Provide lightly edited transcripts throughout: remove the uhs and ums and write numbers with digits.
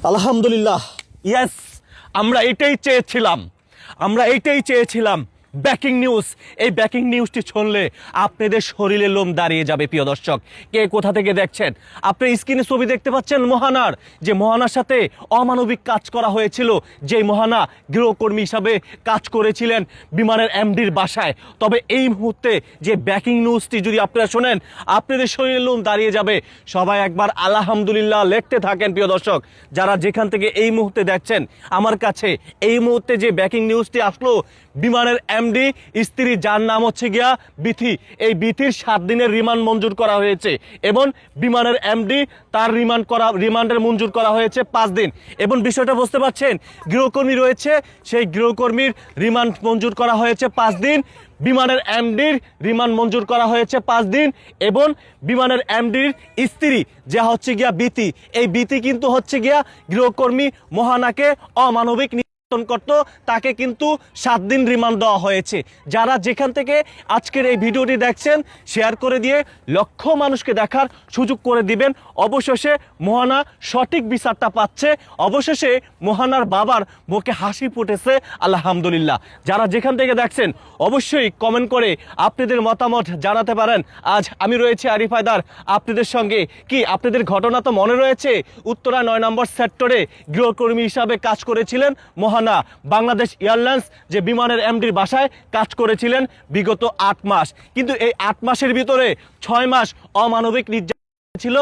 আলহামদুলিল্লাহ, ইয়েস, আমরা এইটাই চেয়েছিলাম। ব্রেকিং নিউজ, এই ব্রেকিং নিউজটি শুনলে আপনাদের শরীরে লোম দাঁড়িয়ে যাবে। প্রিয় দর্শক, কে কোথা থেকে দেখছেন, আপনি স্ক্রিনে ছবি দেখতে পাচ্ছেন মোহানার, যে মোহানার সাথে অমানবিক কাজ করা হয়েছিল, যে মোহানা গৃহকর্মী হিসাবে কাজ করেছিলেন বিমানের এমডির বাসায়। তবে এই মুহূর্তে যে ব্রেকিং নিউজটি যদি আপনারা শোনেন, আপনাদের শরীরে লোম দাঁড়িয়ে যাবে। সবাই একবার আলহামদুলিল্লাহ লিখতে থাকেন। প্রিয় দর্শক, যারা যেখান থেকে এই মুহূর্তে দেখছেন, আমার কাছে এই মুহূর্তে যে ব্রেকিং নিউজটি আসলো, বিমানের এমডি স্ত্রী, যার নাম হচ্ছে গিয়া বিথি, এই বিথির 7 দিনের রিমান্ড মঞ্জুর করা হয়েছে এবং বিমানের এমডি তার রিমান্ডের মঞ্জুর করা হয়েছে 5 দিন। এবং বিষয়টা বুঝতে পারছেন, গৃহকর্মী রয়েছে, সেই গৃহকর্মীর রিমান্ড মঞ্জুর করা হয়েছে 5 দিন, বিমানের এমডির রিমান্ড মঞ্জুর করা হয়েছে 5 দিন, এবং বিমানের এমডির স্ত্রী যা হচ্ছে গিয়া বিথি, এই বিথি কিন্তু হচ্ছে গিয়া গৃহকর্মী মোহানাকে অমানবিক করত, তাকে কিন্তু 7 দিন রিমান্ড দেওয়া হয়েছে। যারা যেখান থেকে আজকের এই ভিডিওটি দেখছেন, শেয়ার করে দিয়ে লক্ষ মানুষকে দেখার সুযোগ করে দিবেন। অবশেষে মোহানা সঠিক বিচারটা পাচ্ছে, অবশেষে মোহানার বাবার মুখে হাসি ফুটেছে, আলহামদুলিল্লাহ। যারা যেখান থেকে দেখছেন অবশ্যই কমেন্ট করে আপনাদের মতামত জানাতে পারেন। আজ আমি রয়েছি আরিফ হায়দার আপনাদের সঙ্গে। কি আপনাদের ঘটনা তো মনে রয়েছে, উত্তরা 9 নম্বর সেক্টরে গৃহকর্মী হিসাবে কাজ করেছিলেন মোহানা। বাংলাদেশ এয়ারলাইন্স যে বিমানের এমডির বাসায় কাজ করেছিলেন বিগত 8 মাস, কিন্তু এই 8 মাসের ভিতরে 6 মাস অমানবিক নির্যাতন ছিল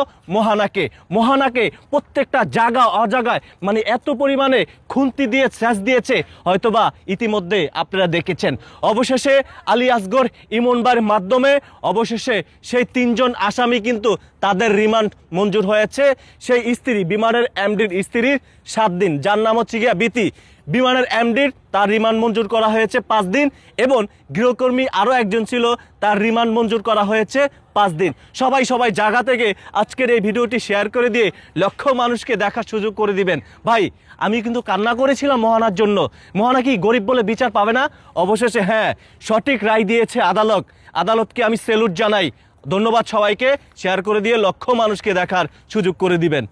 মোহানাকে প্রত্যেকটা জায়গা অজায়গায়, মানে এত পরিমাণে খুন্তি দিয়ে শেষ দিয়েছে, হয়তোবা ইতিমধ্যে আপনারা দেখেছেন। অবশেষে আলী আসগর ইমনবার মাধ্যমে অবশেষে সেই 3 জন আসামি কিন্তু তাদের রিমান্ড মঞ্জুর হয়েছে। সেই স্ত্রী, বিমানের এমডির স্ত্রীর 7 দিন, যার নাম হচ্ছে গিয়া বিথি, বিমানের এমডির তার রিমান্ড মঞ্জুর করা হয়েছে 5 দিন, এবং গৃহকর্মী আরও একজন ছিল, তার রিমান্ড মঞ্জুর করা হয়েছে 5 দিন। সবাই জায়গা থেকে আজকের এই ভিডিওটি শেয়ার করে দিয়ে লক্ষ মানুষকে দেখার সুযোগ করে দিবেন। ভাই, আমি কিন্তু কান্না করেছিলাম মোহানার জন্য। মোহানা কি গরিব বলে বিচার পাবে না? অবশেষে হ্যাঁ, সঠিক রায় দিয়েছে আদালতকে আমি স্যালুট জানাই। ধন্যবাদ সবাইকে, শেয়ার করে দিয়ে লক্ষ মানুষকে দেখার সুযোগ করে দিবেন।